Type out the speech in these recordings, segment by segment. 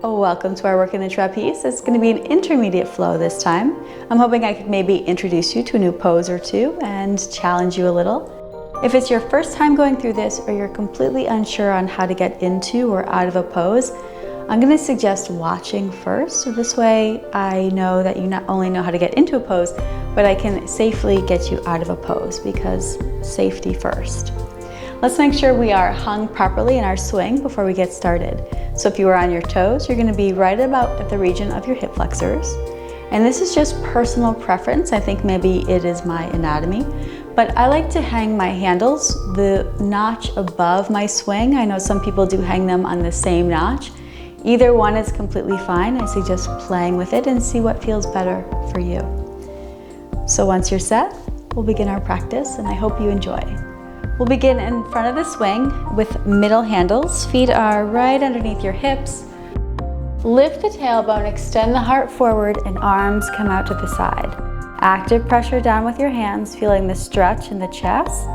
Oh, welcome to our work in the trapeze. It's going to be an intermediate flow this time. I'm hoping I could maybe introduce you to a new pose or two and challenge you a little. If it's your first time going through this or you're completely unsure on how to get into or out of a pose, I'm going to suggest watching first. So this way I know that you not only know how to get into a pose, but I can safely get you out of a pose, because safety first. Let's make sure we are hung properly in our swing before we get started. So if you are on your toes, you're going to be right about at the region of your hip flexors. And this is just personal preference. I think maybe it is my anatomy, but I like to hang my handles the notch above my swing. I know some people do hang them on the same notch. Either one is completely fine. I suggest playing with it and see what feels better for you. So once you're set, we'll begin our practice, and I hope you enjoy. We'll begin in front of the swing with middle handles. Feet are right underneath your hips. Lift the tailbone, extend the heart forward, and arms come out to the side. Active pressure down with your hands, feeling the stretch in the chest.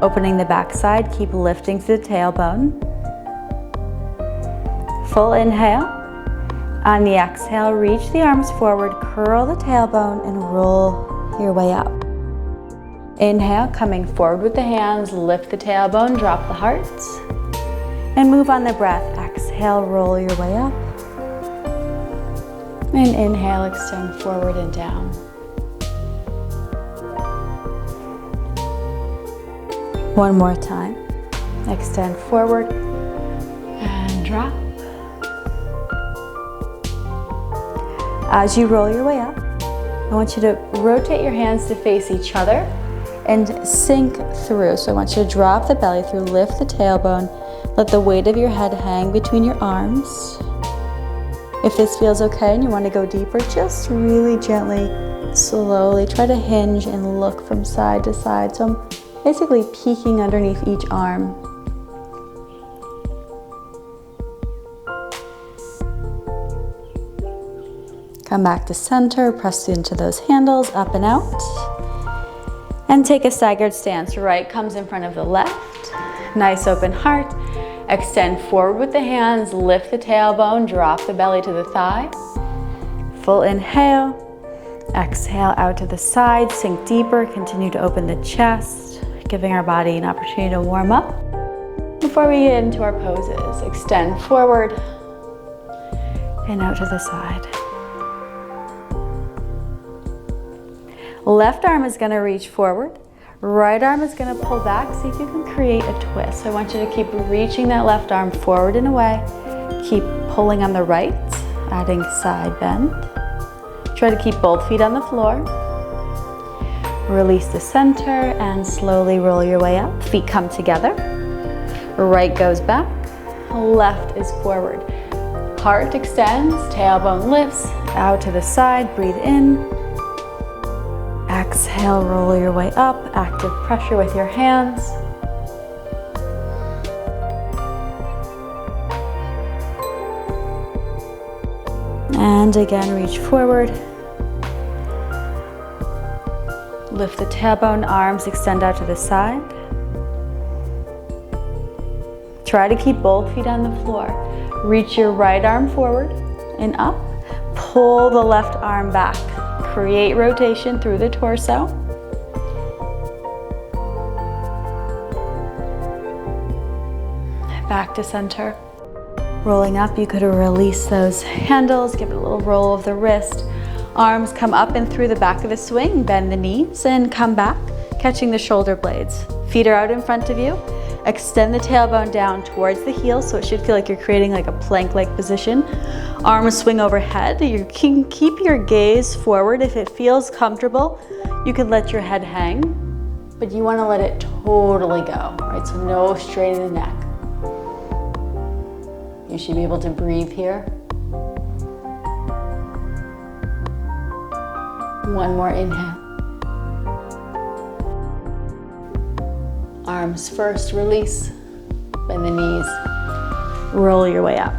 Opening the back side, keep lifting through the tailbone. Full inhale. On the exhale, reach the arms forward, curl the tailbone, and roll your way up. Inhale, coming forward with the hands, lift the tailbone, drop the heart, and move on the breath. Exhale, roll your way up, and inhale, extend forward and down. One more time. Extend forward and drop. As you roll your way up, I want you to rotate your hands to face each other and sink through. So I want you to drop the belly through, lift the tailbone, let the weight of your head hang between your arms. If this feels okay and you want to go deeper, just really gently, slowly try to hinge and look from side to side. So I'm basically peeking underneath each arm. Come back to center, press into those handles, up and out. And take a staggered stance. Right comes in front of the left. Nice open heart. Extend forward with the hands, lift the tailbone, drop the belly to the thigh. Full inhale. Exhale out to the side, sink deeper, continue to open the chest, giving our body an opportunity to warm up. Before we get into our poses, extend forward and out to the side. Left arm is going to reach forward. Right arm is going to pull back. See if you can create a twist. So I want you to keep reaching that left arm forward and away. Keep pulling on the right, adding side bend. Try to keep both feet on the floor. Release the center and slowly roll your way up. Feet come together. Right goes back. Left is forward. Heart extends, tailbone lifts, out to the side. Breathe in. Exhale, roll your way up, active pressure with your hands. And again, reach forward. Lift the tailbone, arms extend out to the side. Try to keep both feet on the floor. Reach your right arm forward and up. Pull the left arm back. Create rotation through the torso. Back to center. Rolling up, you could release those handles, give it a little roll of the wrist. Arms come up and through the back of the swing, bend the knees and come back, catching the shoulder blades. Feet are out in front of you. Extend the tailbone down towards the heels, so it should feel like you're creating like a plank-like position. Arms swing overhead. You can keep your gaze forward. If it feels comfortable, you can let your head hang, but you want to let it totally go, right? So no strain in the neck. You should be able to breathe here. One more inhale. Arms first, release, bend the knees, roll your way up.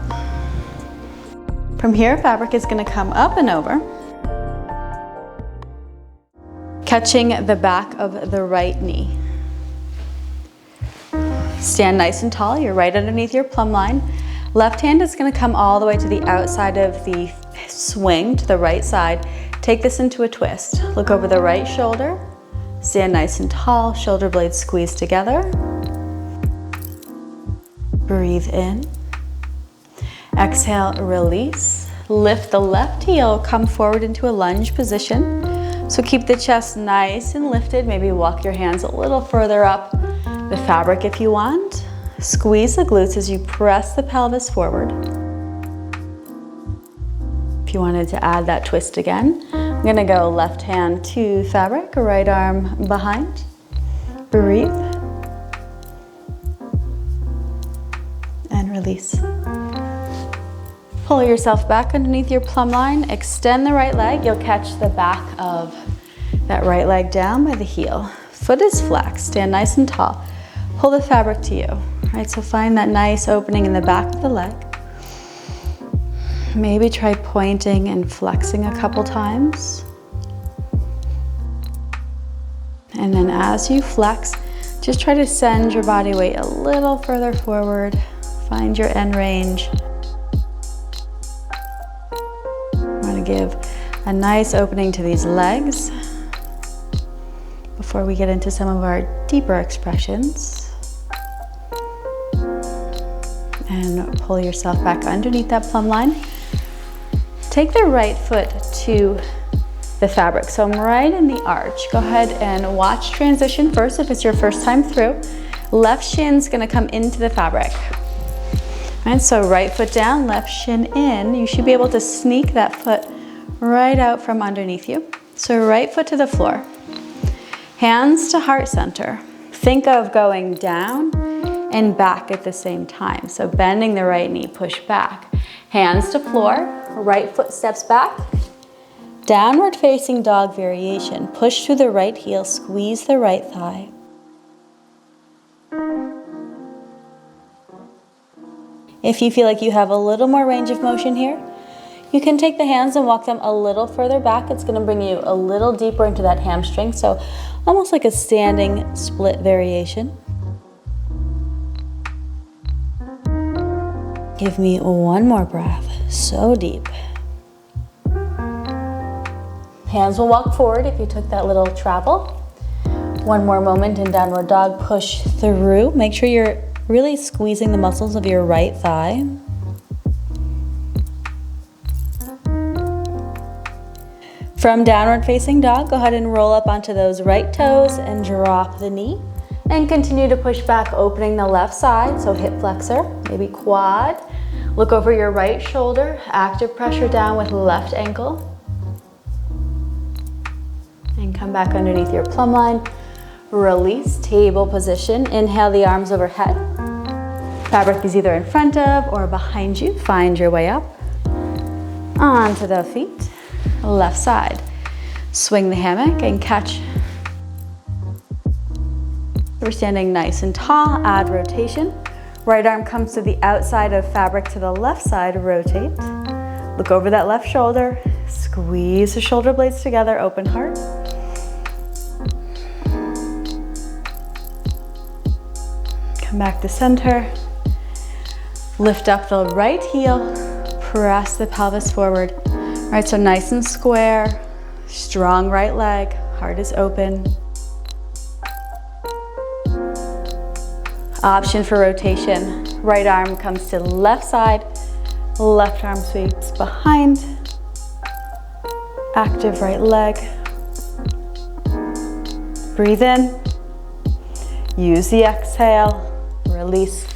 From here, fabric is going to come up and over, catching the back of the right knee. Stand nice and tall, you're right underneath your plumb line. Left hand is gonna come all the way to the outside of the swing, to the right side. Take this into a twist. Look over the right shoulder. Stand nice and tall, shoulder blades squeeze together. Breathe in. Exhale, release. Lift the left heel, come forward into a lunge position. So keep the chest nice and lifted. Maybe walk your hands a little further up the fabric if you want. Squeeze the glutes as you press the pelvis forward. If you wanted to add that twist again, I'm gonna go left hand to fabric, right arm behind. Breathe. And release. Pull yourself back underneath your plumb line. Extend the right leg. You'll catch the back of that right leg down by the heel. Foot is flexed. Stand nice and tall. Pull the fabric to you. Right, so find that nice opening in the back of the leg. Maybe try pointing and flexing a couple times. And then as you flex, just try to send your body weight a little further forward. Find your end range. I want to give a nice opening to these legs before we get into some of our deeper expressions. And pull yourself back underneath that plumb line. Take the right foot to the fabric. So I'm right in the arch. Go ahead and watch transition first if it's your first time through. Left shin's gonna come into the fabric. All right, so right foot down, left shin in. You should be able to sneak that foot right out from underneath you. So right foot to the floor. Hands to heart center. Think of going down and back at the same time. So bending the right knee, push back. Hands to floor, right foot steps back. Downward facing dog variation. Push through the right heel, squeeze the right thigh. If you feel like you have a little more range of motion here, you can take the hands and walk them a little further back. It's gonna bring you a little deeper into that hamstring. So almost like a standing split variation. Give me one more breath, so deep. Hands will walk forward if you took that little travel. One more moment in downward dog, push through. Make sure you're really squeezing the muscles of your right thigh. From downward facing dog, go ahead and roll up onto those right toes and drop the knee. And continue to push back, opening the left side, so hip flexor, maybe quad. Look over your right shoulder, active pressure down with left ankle. And come back underneath your plumb line. Release, table position. Inhale the arms overhead. Fabric is either in front of or behind you. Find your way up. Onto the feet, left side. Swing the hammock and catch. We're standing nice and tall, add rotation. Right arm comes to the outside of fabric to the left side, rotate. Look over that left shoulder, squeeze the shoulder blades together, open heart. Come back to center. Lift up the right heel, press the pelvis forward. All right, so nice and square, strong right leg, heart is open. Option for rotation. Right arm comes to the left side, left arm sweeps behind. Active right leg. Breathe in. Use the exhale, release,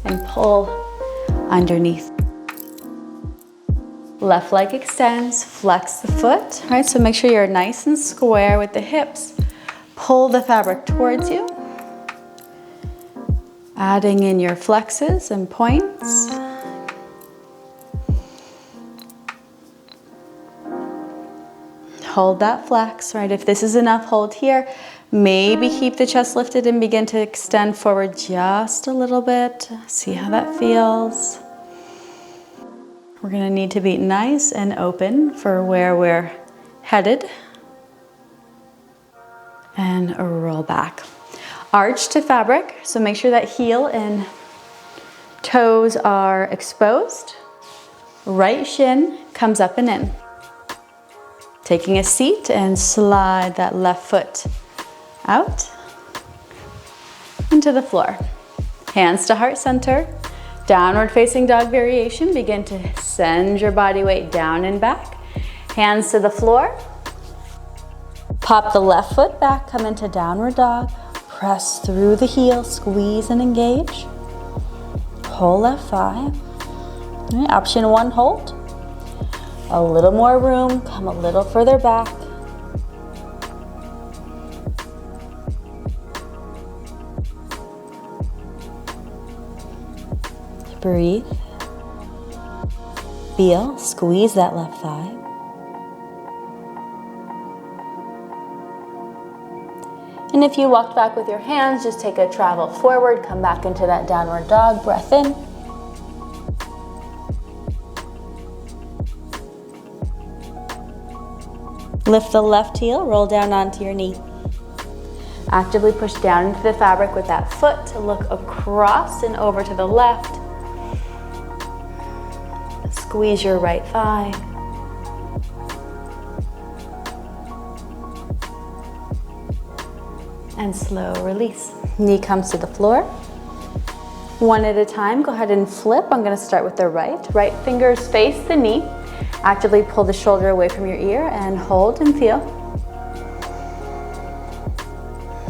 and pull underneath. Left leg extends, flex the foot. All right, so make sure you're nice and square with the hips. Pull the fabric towards you. Adding in your flexes and points. Hold that flex, right? If this is enough, hold here. Maybe keep the chest lifted and begin to extend forward just a little bit. See how that feels. We're gonna need to be nice and open for where we're headed. And roll back. Arch to fabric, so make sure that heel and Toes are exposed. Right shin comes up and in. Taking a seat and slide that left foot out into the floor. Hands to heart center. Downward facing dog variation. Begin to send your body weight down and back. Hands to the floor. Pop the left foot back, come into downward dog. Press through the heel, squeeze and engage. Pull left thigh. All right, option one, hold. A little more room, come a little further back. Breathe. Feel, squeeze that left thigh. And if you walked back with your hands, just take a travel forward, come back into that downward dog, breath in. Lift the left heel, roll down onto your knee. Actively push down into the fabric with that foot to look across and over to the left. Squeeze your right thigh. And slow release. Knee comes to the floor. One at a time, go ahead and flip. I'm gonna start with the right. Right fingers face the knee. Actively pull the shoulder away from your ear and hold and feel.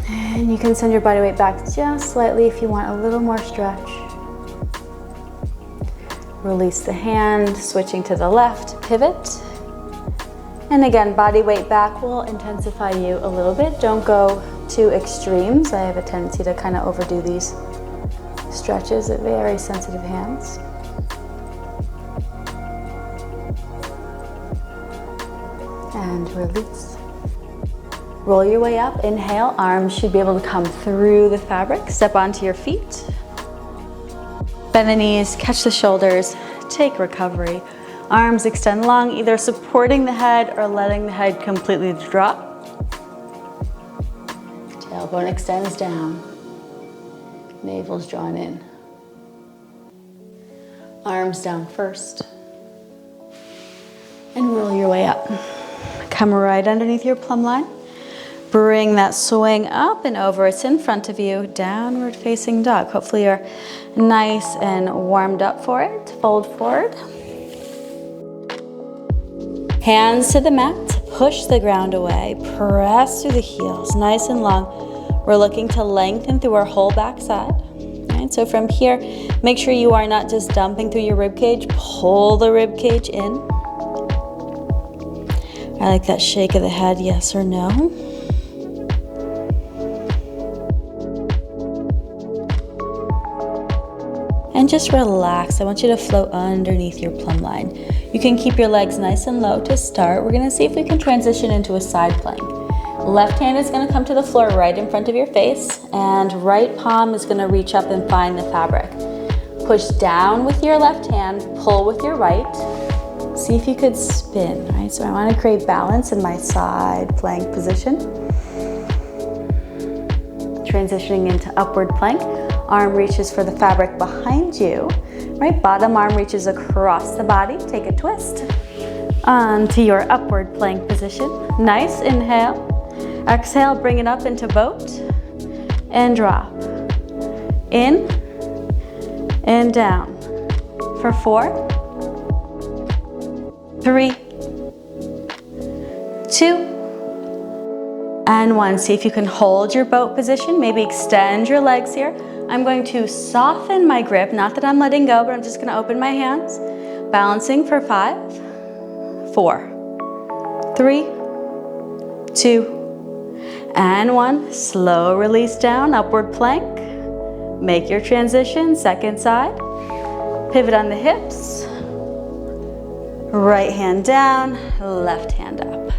And you can send your body weight back just slightly if you want a little more stretch. Release the hand, switching to the left, pivot. And again, body weight back will intensify you a little bit. Don't go to extremes. I have a tendency to kind of overdo these stretches at very sensitive hands. And release. Roll your way up, inhale, arms should be able to come through the fabric. Step onto your feet. Bend the knees, catch the shoulders, take recovery. Arms extend long, either supporting the head or letting the head completely drop. Tailbone extends down. Navel's drawn in. Arms down first. And roll your way up. Come right underneath your plumb line. Bring that swing up and over. It's in front of you. Downward facing dog. Hopefully you're nice and warmed up for it. Fold forward. Hands to the mat. Push the ground away. Press through the heels. Nice and long. We're looking to lengthen through our whole back side. Right, so from here, make sure you are not just dumping through your rib cage. Pull the rib cage in. I like that shake of the head, yes or no. And just relax. I want you to float underneath your plumb line. You can keep your legs nice and low to start. We're gonna see if we can transition into a side plank. Left hand is gonna come to the floor right in front of your face, and right palm is gonna reach up and find the fabric. Push down with your left hand, pull with your right. See if you could spin, right? So I want to create balance in my side plank position. Transitioning into upward plank. Arm reaches for the fabric behind you, right? Bottom arm reaches across the body. Take a twist onto your upward plank position. Nice, inhale. Exhale, bring it up into boat and drop. In and down for 4, 3, 2, and 1. See if you can hold your boat position. Maybe extend your legs here. I'm going to soften my grip. Not that I'm letting go, but I'm just going to open my hands. Balancing for 5, 4, 3, 2, and 1. Slow release down, upward plank. Make your transition, second side. Pivot on the hips. Right hand down, left hand up.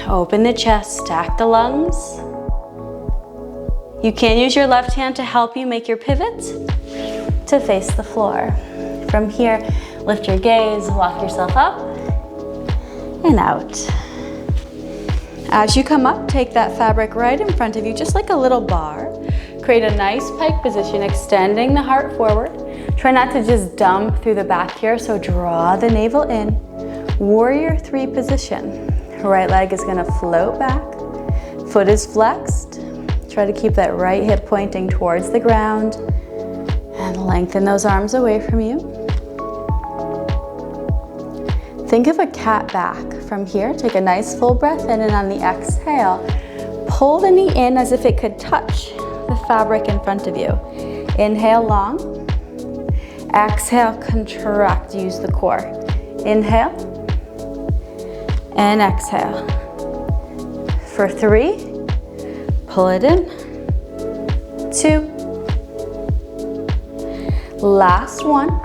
Open the chest, stack the lungs. You can use your left hand to help you make your pivot to face the floor. From here, lift your gaze, walk yourself up and out. As you come up, take that fabric right in front of you, just like a little bar. create a nice pike position, extending the heart forward. Try not to just dump through the back here, so draw the navel in. Warrior 3 position. Right leg is gonna float back. Foot is flexed. Try to keep that right hip pointing towards the ground and lengthen those arms away from you. Think of a cat back. From here, take a nice full breath in, and on the exhale, pull the knee in as if it could touch the fabric in front of you. Inhale long. Exhale, contract, use the core. Inhale and exhale. For 3, pull it in. 2. Last one,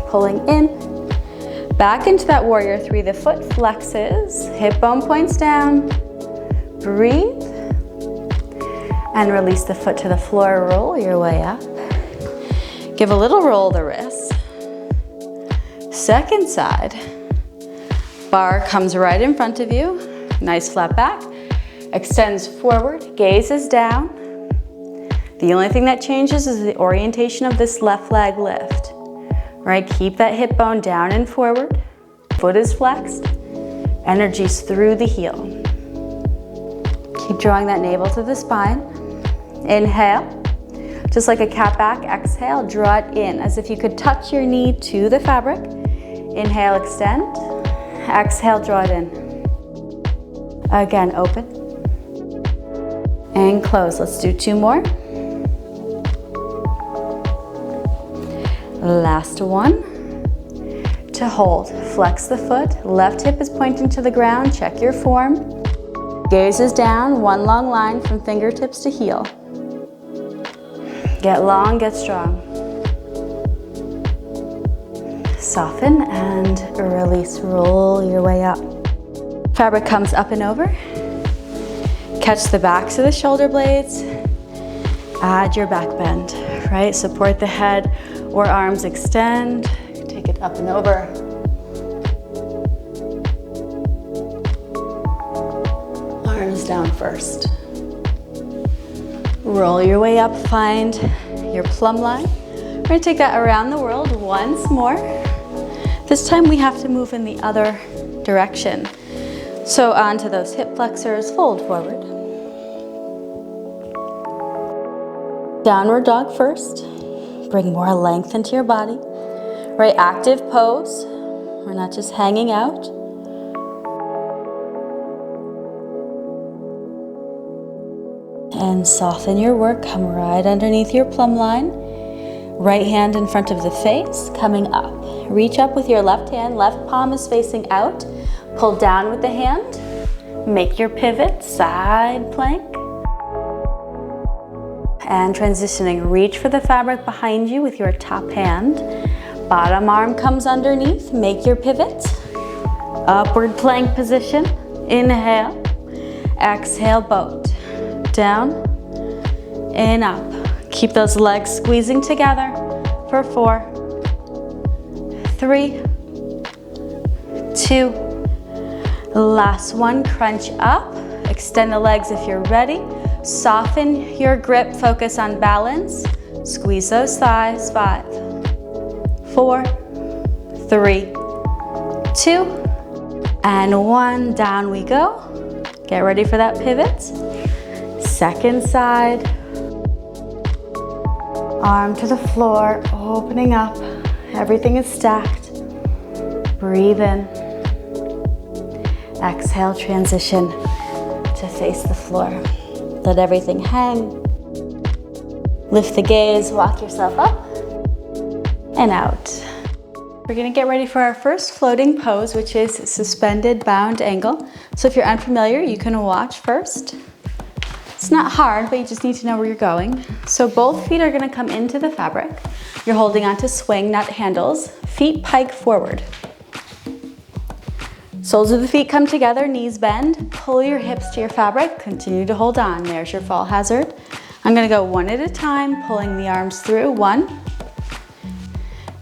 pulling in. Back into that warrior 3, the foot flexes, hip bone points down. Breathe. And release the foot to the floor, roll your way up. Give a little roll of the wrists. Second side. Bar comes right in front of you. Nice flat back. Extends forward, gaze is down. The only thing that changes is the orientation of this left leg lift. Right, keep that hip bone down and forward. Foot is flexed. Energy's through the heel. Keep drawing that navel to the spine. Inhale, just like a cat back. Exhale, draw it in as if you could touch your knee to the fabric. Inhale, extend. Exhale, draw it in. Again, open. And close. Let's do 2 more. Last one. To hold, flex the foot. Left hip is pointing to the ground. Check your form. Gaze is down, one long line from fingertips to heel. Get long, get strong. Soften and release, roll your way up. Fabric comes up and over. Catch the backs of the shoulder blades. Add your back bend, right? Support the head or arms extend. Take it up and over. Arms down first. Roll your way up, find your plumb line. We're gonna take that around the world once more. This time we have to move in the other direction. So onto those hip flexors, fold forward. Downward dog first. Bring more length into your body. Right, active pose. We're not just hanging out. And soften your work, come right underneath your plumb line. Right hand in front of the face, coming up. Reach up with your left hand, left palm is facing out. Pull down with the hand. Make your pivot, side plank. And transitioning, reach for the fabric behind you with your top hand. Bottom arm comes underneath, make your pivot. Upward plank position, inhale. Exhale, boat. Down and up. Keep those legs squeezing together for 4, 3, 2. Last one, crunch up. Extend the legs if you're ready. Soften your grip, focus on balance. Squeeze those thighs, 5, 4, 3, 2, and 1. Down we go. Get ready for that pivot. Second side. Arm to the floor, opening up. Everything is stacked. Breathe in. Exhale, transition to face the floor. Let everything hang. Lift the gaze, walk yourself up and out. We're gonna get ready for our first floating pose, which is suspended bound angle. So if you're unfamiliar, you can watch first. It's not hard, but you just need to know where you're going. So both feet are gonna come into the fabric. You're holding onto swing, not handles. Feet pike forward. Soles of the feet come together, knees bend. Pull your hips to your fabric. Continue to hold on. There's your fall hazard. I'm gonna go one at a time, pulling the arms through. One,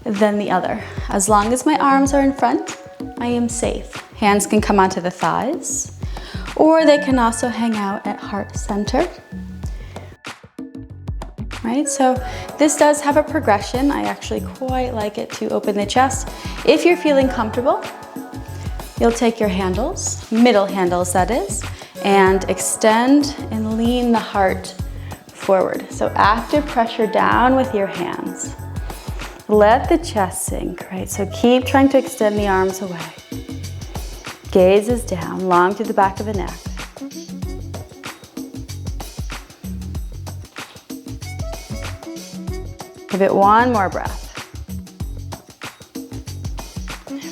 then the other. As long as my arms are in front, I am safe. Hands can come onto the thighs, or they can also hang out at heart center. right? So this does have a progression. I actually quite like it to open the chest. If you're feeling comfortable, you'll take your handles, middle handles that is, and extend and lean the heart forward. So active pressure down with your hands. Let the chest sink, right? So keep trying to extend the arms away. Gaze is down, long through the back of the neck. Give it one more breath.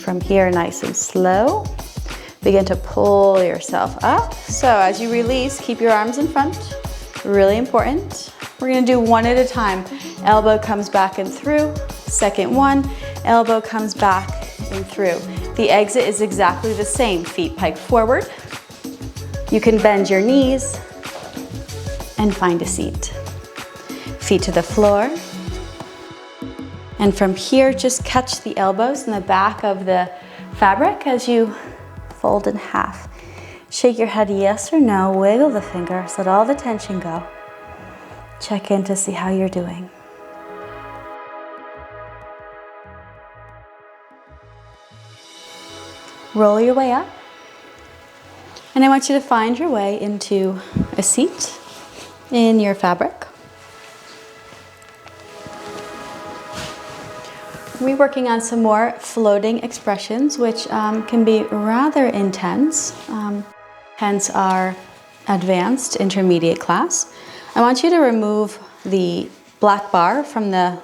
From here, nice and slow, begin to pull yourself up. So as you release, keep your arms in front. Really important. We're gonna do one at a time. Elbow comes back and through. Second one, elbow comes back and through. The exit is exactly the same. Feet pike forward. You can bend your knees and find a seat. Feet to the floor. And from here, just catch the elbows in the back of the fabric as you fold in half. Shake your head yes or no, wiggle the fingers, let all the tension go. Check in to see how you're doing. Roll your way up. And I want you to find your way into a seat in your fabric. We're working on some more floating expressions, which can be rather intense, hence our advanced intermediate class. I want you to remove the black bar from the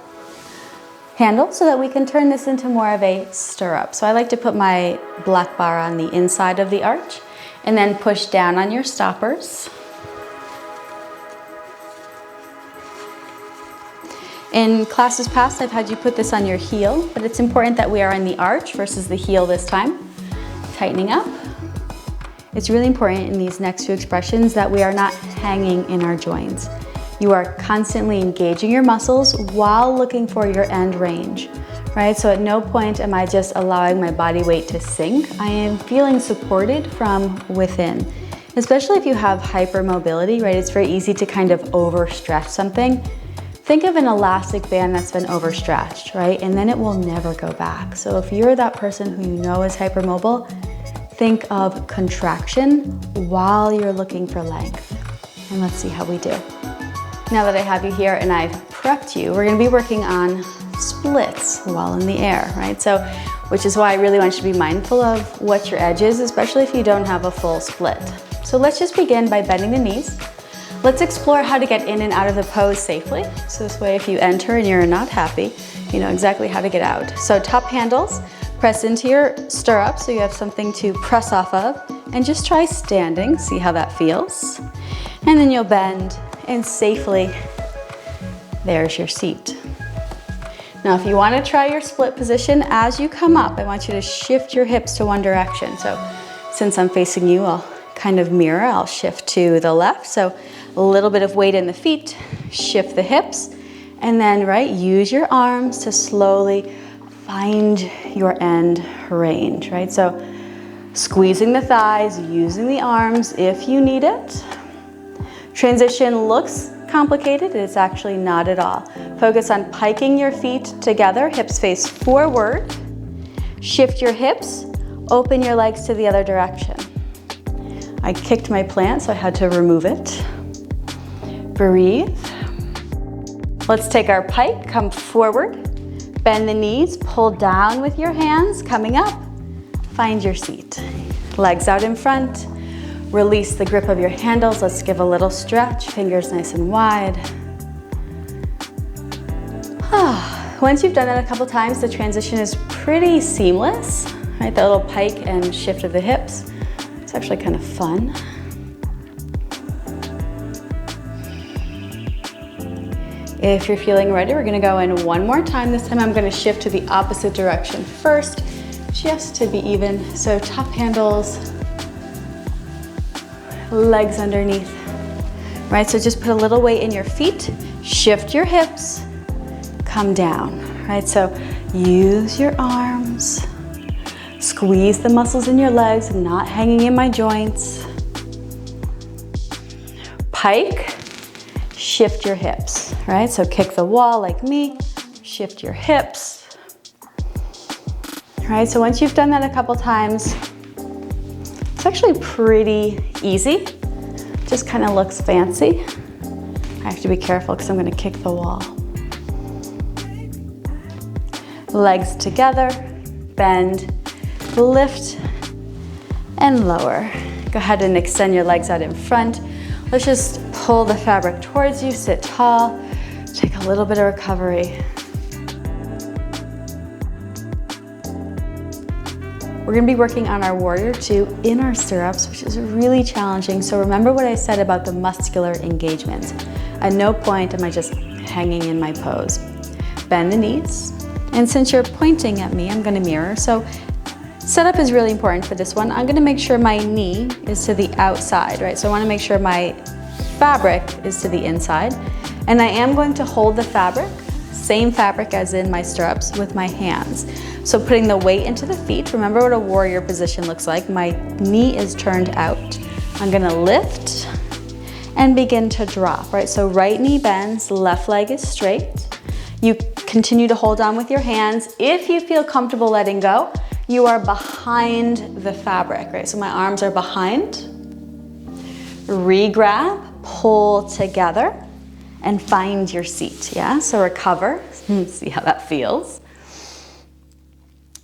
handle so that we can turn this into more of a stirrup. So I like to put my black bar on the inside of the arch and then push down on your stoppers. In classes past, I've had you put this on your heel, but it's important that we are in the arch versus the heel this time. Tightening up. It's really important in these next two expressions that we are not hanging in our joints. You are constantly engaging your muscles while looking for your end range, right? So at no point am I just allowing my body weight to sink. I am feeling supported from within. Especially if you have hypermobility, right? It's very easy to kind of overstretch something. Think of an elastic band that's been overstretched, right? And then it will never go back. So if you're that person who you know is hypermobile, think of contraction while you're looking for length. And let's see how we do. Now that I have you here and I've prepped you, we're gonna be working on splits while in the air, right? So, which is why I really want you to be mindful of what your edge is, especially if you don't have a full split. So let's just begin by bending the knees. Let's explore how to get in and out of the pose safely. So this way, if you enter and you're not happy, you know exactly how to get out. So top handles, press into your stirrup so you have something to press off of, and just try standing, see how that feels. And then you'll bend, and safely, there's your seat. Now, if you want to try your split position as you come up, I want you to shift your hips to one direction. So since I'm facing you, I'll kind of mirror, I'll shift to the left. So a little bit of weight in the feet, shift the hips, and then, right, use your arms to slowly find your end range, right? So squeezing the thighs, using the arms if you need it. Transition looks complicated, it's actually not at all. Focus on piking your feet together, hips face forward. Shift your hips, open your legs to the other direction. I kicked my plant, so I had to remove it. Breathe. Let's take our pike, come forward, bend the knees, pull down with your hands, coming up, find your seat. Legs out in front, release the grip of your handles, let's give a little stretch, fingers nice and wide. Once you've done that a couple times, the transition is pretty seamless, right? That little pike and shift of the hips. It's actually kind of fun. If you're feeling ready, we're gonna go in one more time. This time I'm gonna shift to the opposite direction first, just to be even. So top handles, legs underneath, right? So just put a little weight in your feet, shift your hips, come down, right? So use your arms, squeeze the muscles in your legs, not hanging in my joints. Pike, shift your hips, right? So kick the wall like me, shift your hips. All right, so once you've done that a couple times, it's actually pretty easy. Just kind of looks fancy. I have to be careful because I'm going to kick the wall. Legs together, bend, lift, and lower. Go ahead and extend your legs out in front. Let's just pull the fabric towards you, sit tall, take a little bit of recovery. We're gonna be working on our warrior two in our stirrups, which is really challenging. So remember what I said about the muscular engagement. At no point am I just hanging in my pose. Bend the knees. And since you're pointing at me, I'm gonna mirror. So setup is really important for this one. I'm gonna make sure my knee is to the outside, right? So I wanna make sure my fabric is to the inside. And I am going to hold the fabric, same fabric as in my stirrups, with my hands. So putting the weight into the feet. Remember what a warrior position looks like. My knee is turned out. I'm gonna lift and begin to drop, right? So right knee bends, left leg is straight. You continue to hold on with your hands. If you feel comfortable letting go, you are behind the fabric, right? So my arms are behind. Re-grab, pull together, and find your seat, yeah? So recover, see how that feels.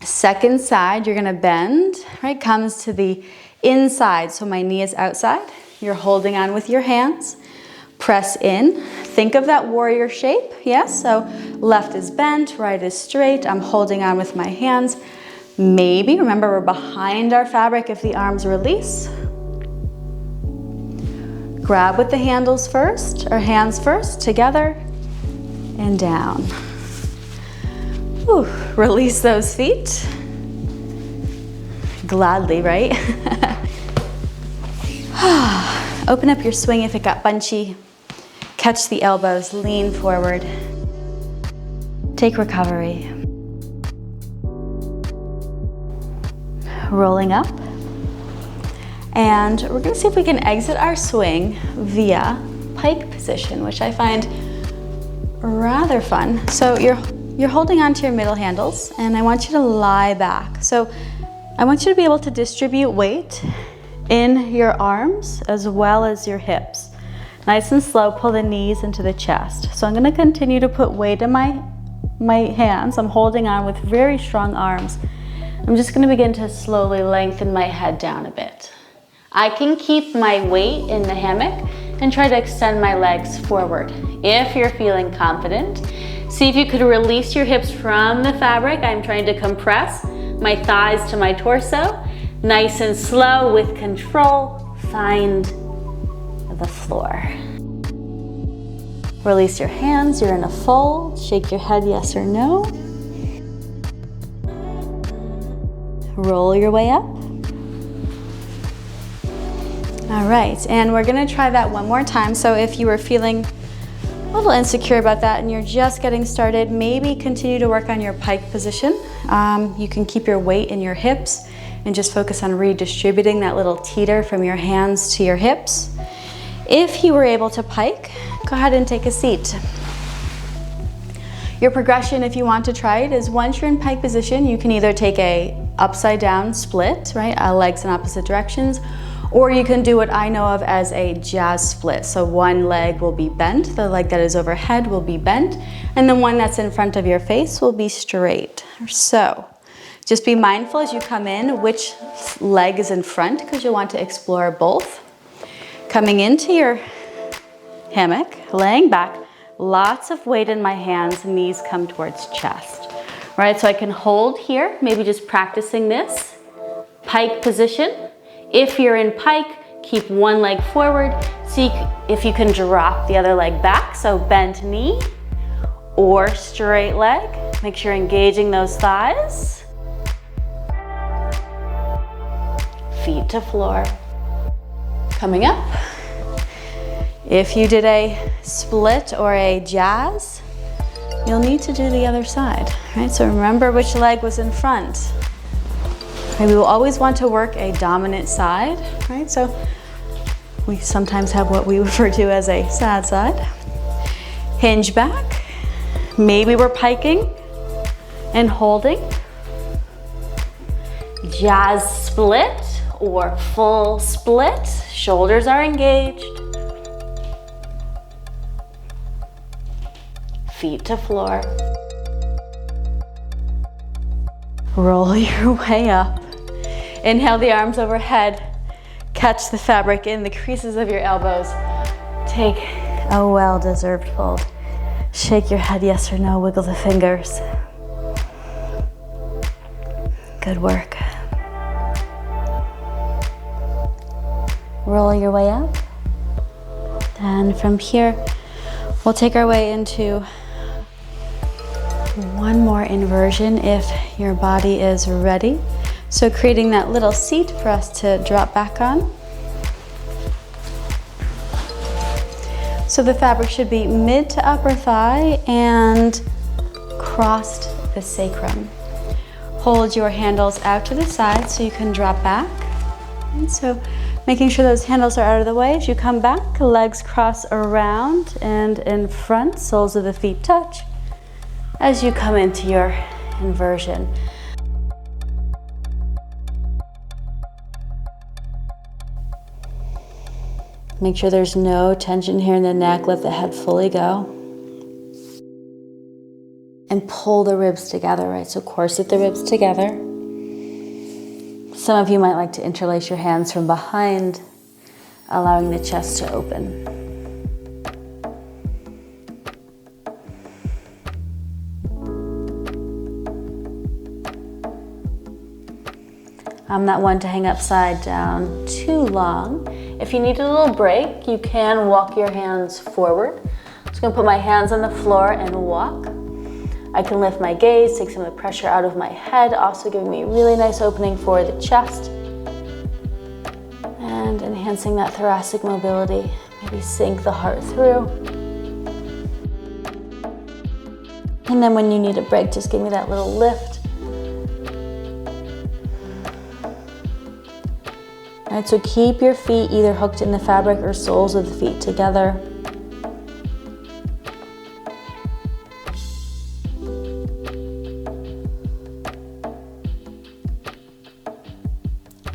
Second side, you're gonna bend, right? Comes to the inside, so my knee is outside. You're holding on with your hands. Press in. Think of that warrior shape, yes? So left is bent, right is straight. I'm holding on with my hands. Maybe, remember we're behind our fabric if the arms release. Grab with the handles first, or hands first, together, and down. Whew. Release those feet. Gladly, right? Open up your swing if it got bunchy. Catch the elbows, lean forward. Take recovery. Rolling up. And we're gonna see if we can exit our swing via pike position, which I find rather fun. So you're holding onto your middle handles, and I want you to lie back. So I want you to be able to distribute weight in your arms as well as your hips. Nice and slow, pull the knees into the chest. So I'm gonna continue to put weight in my hands. I'm holding on with very strong arms. I'm just gonna begin to slowly lengthen my head down a bit. I can keep my weight in the hammock and try to extend my legs forward. If you're feeling confident, see if you could release your hips from the fabric. I'm trying to compress my thighs to my torso. Nice and slow with control, find the floor. Release your hands, you're in a fold. Shake your head yes or no. Roll your way up. All right, and we're gonna try that one more time. So if you were feeling a little insecure about that and you're just getting started, maybe continue to work on your pike position. You can keep your weight in your hips and just focus on redistributing that little teeter from your hands to your hips. If you were able to pike, go ahead and take a seat. Your progression, if you want to try it, is once you're in pike position, you can either take a upside down split, right? Legs in opposite directions, or you can do what I know of as a jazz split. So one leg will be bent, the leg that is overhead will be bent, and the one that's in front of your face will be straight. So just be mindful as you come in which leg is in front, because you'll want to explore both. Coming into your hammock, laying back, lots of weight in my hands, knees come towards chest. Right, so I can hold here, maybe just practicing this. Pike position. If you're in pike, keep one leg forward. See if you can drop the other leg back, so bent knee or straight leg. Make sure you're engaging those thighs. Feet to floor. Coming up. If you did a split or a jazz, you'll need to do the other side, right? So remember which leg was in front. Okay, we will always want to work a dominant side, right? So we sometimes have what we refer to as a sad side. Hinge back. Maybe we're piking and holding. Jazz split or full split. Shoulders are engaged. Feet to floor. Roll your way up. Inhale the arms overhead. Catch the fabric in the creases of your elbows. Take a well-deserved fold. Shake your head yes or no, wiggle the fingers. Good work. Roll your way up. And from here, we'll take our way into one more inversion if your body is ready. So creating that little seat for us to drop back on. So the fabric should be mid to upper thigh and crossed the sacrum. Hold your handles out to the side so you can drop back. And so making sure those handles are out of the way. As you come back, legs cross around and in front, soles of the feet touch as you come into your inversion. Make sure there's no tension here in the neck. Let the head fully go. And pull the ribs together, right? So corset the ribs together. Some of you might like to interlace your hands from behind, allowing the chest to open. I'm not one to hang upside down too long. If you need a little break, you can walk your hands forward. I'm just gonna put my hands on the floor and walk. I can lift my gaze, take some of the pressure out of my head, also giving me a really nice opening for the chest. And enhancing that thoracic mobility. Maybe sink the heart through. And then when you need a break, just give me that little lift. All right, so keep your feet either hooked in the fabric or soles of the feet together.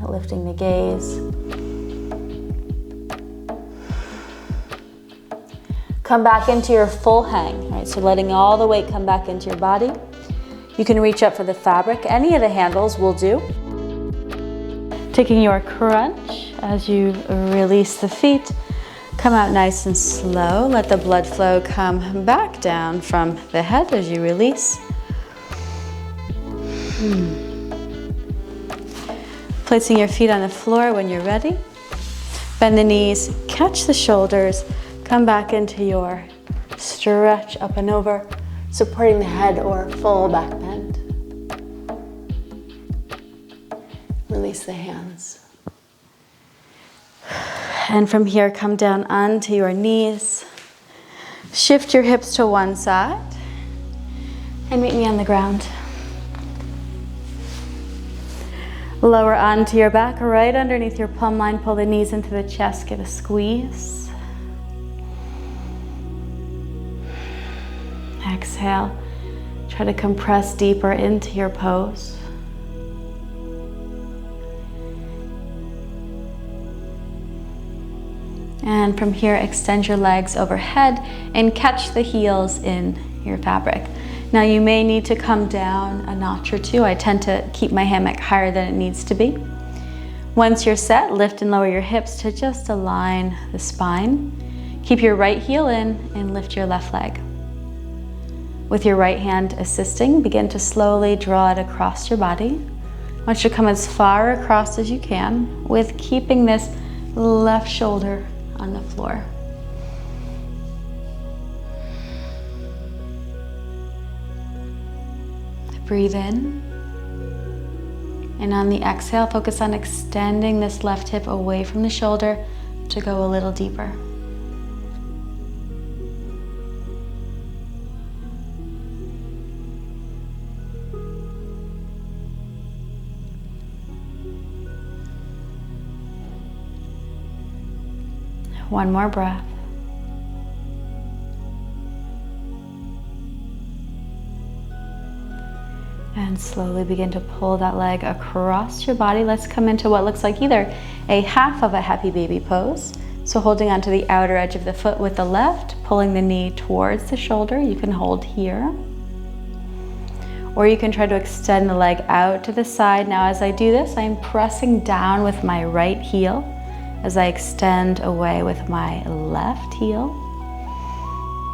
Lifting the gaze. Come back into your full hang, right? So letting all the weight come back into your body. You can reach up for the fabric. Any of the handles will do. Taking your crunch as you release the feet. Come out nice and slow. Let the blood flow come back down from the head as you release. Placing your feet on the floor when you're ready. Bend the knees, catch the shoulders, come back into your stretch up and over, supporting the head or full back bend. Release the hands. And from here, come down onto your knees. Shift your hips to one side and meet me on the ground. Lower onto your back, right underneath your plumb line. Pull the knees into the chest, give a squeeze. Exhale, try to compress deeper into your pose. And from here, extend your legs overhead and catch the heels in your fabric. Now you may need to come down a notch or two. I tend to keep my hammock higher than it needs to be. Once you're set, lift and lower your hips to just align the spine. Keep your right heel in and lift your left leg. With your right hand assisting, begin to slowly draw it across your body. I want you to come as far across as you can with keeping this left shoulder on the floor. Breathe in. And on the exhale, focus on extending this left hip away from the shoulder to go a little deeper. One more breath. And slowly begin to pull that leg across your body. Let's come into what looks like either a half of a happy baby pose. So holding onto the outer edge of the foot with the left, pulling the knee towards the shoulder. You can hold here. Or you can try to extend the leg out to the side. Now as I do this, I'm pressing down with my right heel as I extend away with my left heel.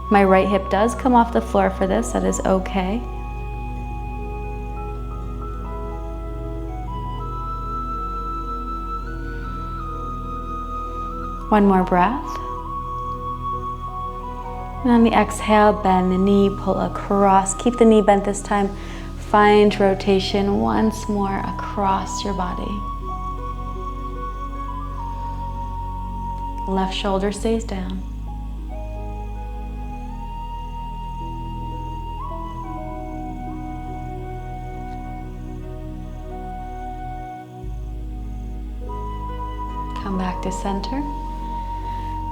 My right hip does come off the floor for this, that is okay. One more breath. And on the exhale, bend the knee, pull across. Keep the knee bent this time. Find rotation once more across your body. Left shoulder stays down. Come back to center.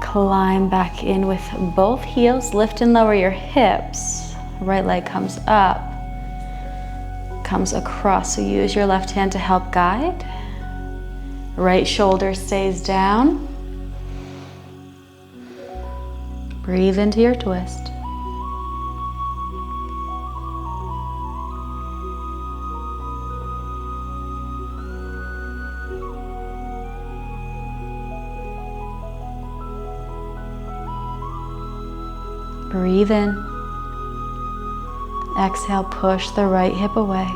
Climb back in with both heels. Lift and lower your hips. Right leg comes up, comes across. So use your left hand to help guide. Right shoulder stays down. Breathe into your twist. Breathe in. Exhale, push the right hip away.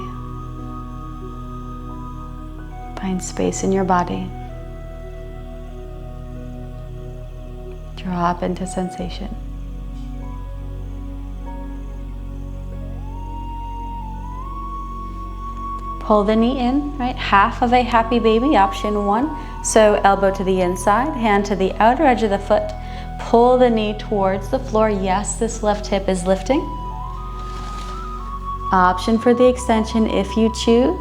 Find space in your body. Drop into sensation. Pull the knee in, right? Half of a happy baby, option one. So elbow to the inside, hand to the outer edge of the foot. Pull the knee towards the floor. Yes, this left hip is lifting. Option for the extension if you choose.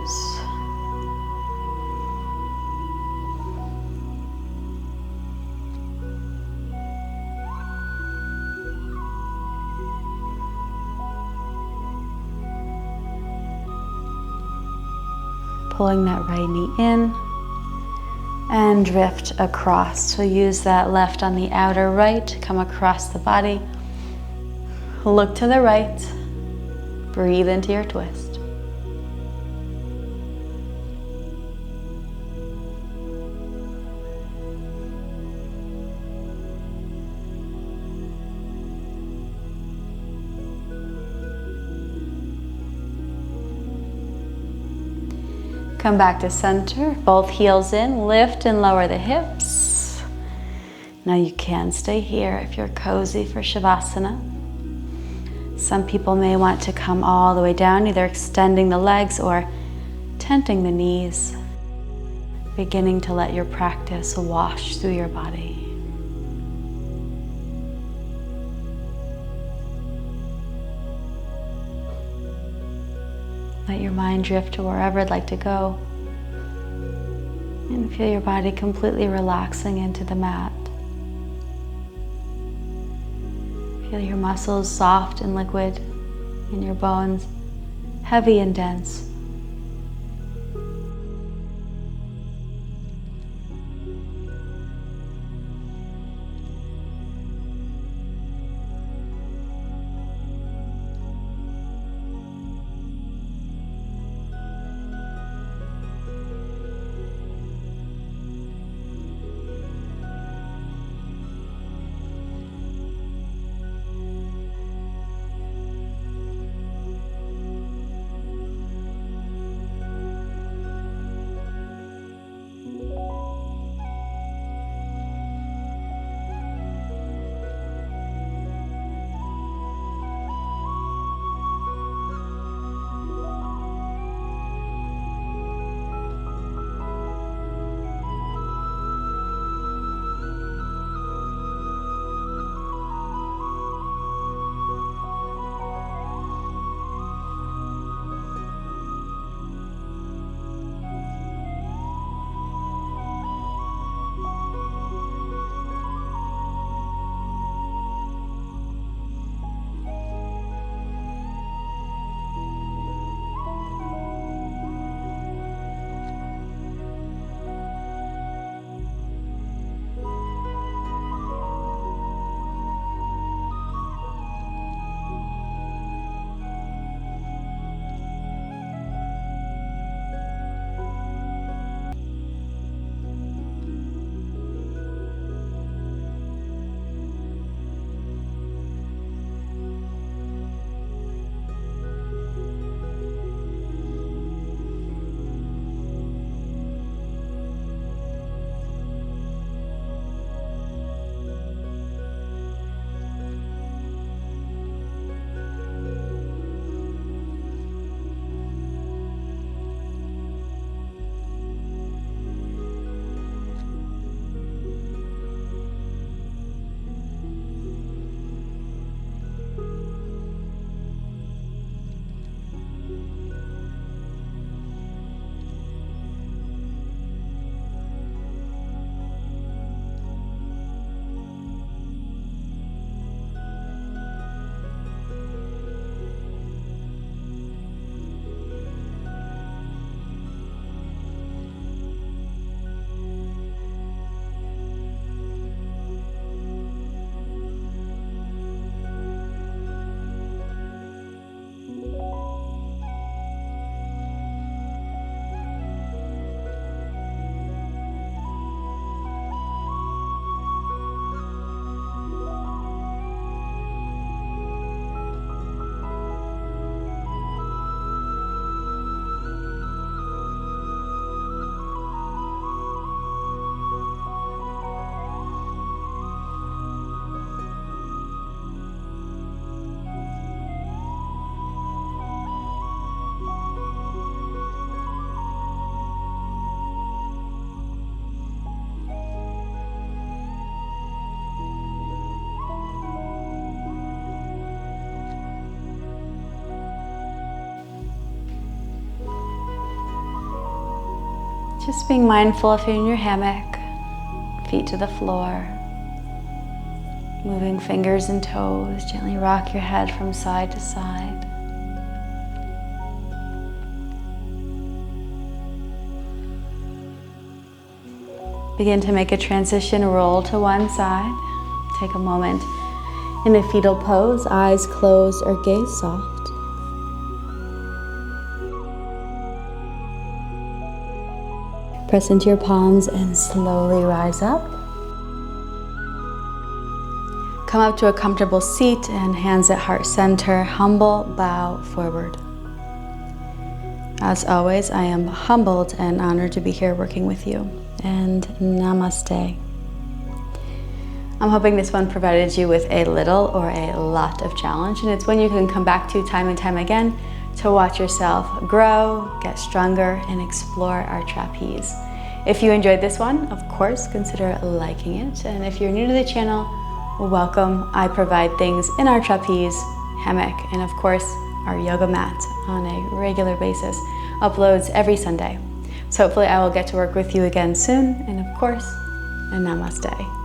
Pulling that right knee in. And drift across. So use that left on the outer right, come across the body. Look to the right. Breathe into your twist. Come back to center, both heels in, lift and lower the hips. Now you can stay here if you're cozy for Shavasana. Some people may want to come all the way down, either extending the legs or tenting the knees, beginning to let your practice wash through your body. Let your mind drift to wherever it'd like to go. And feel your body completely relaxing into the mat. Feel your muscles soft and liquid, and your bones heavy and dense. Just being mindful if you're in your hammock, feet to the floor, moving fingers and toes, gently rock your head from side to side. Begin to make a transition, roll to one side. Take a moment in a fetal pose, eyes closed or gaze soft. Press into your palms and slowly rise up. Come up to a comfortable seat and hands at heart center, humble bow forward. As always, I am humbled and honored to be here working with you. And Namaste. I'm hoping this one provided you with a little or a lot of challenge, and it's one you can come back to time and time again to watch yourself grow, get stronger, and explore our trapeze. If you enjoyed this one, of course, consider liking it. And if you're new to the channel, welcome. I provide things in our trapeze, hammock, and of course, our yoga mat on a regular basis. Uploads every Sunday. So hopefully I will get to work with you again soon. And of course, a namaste.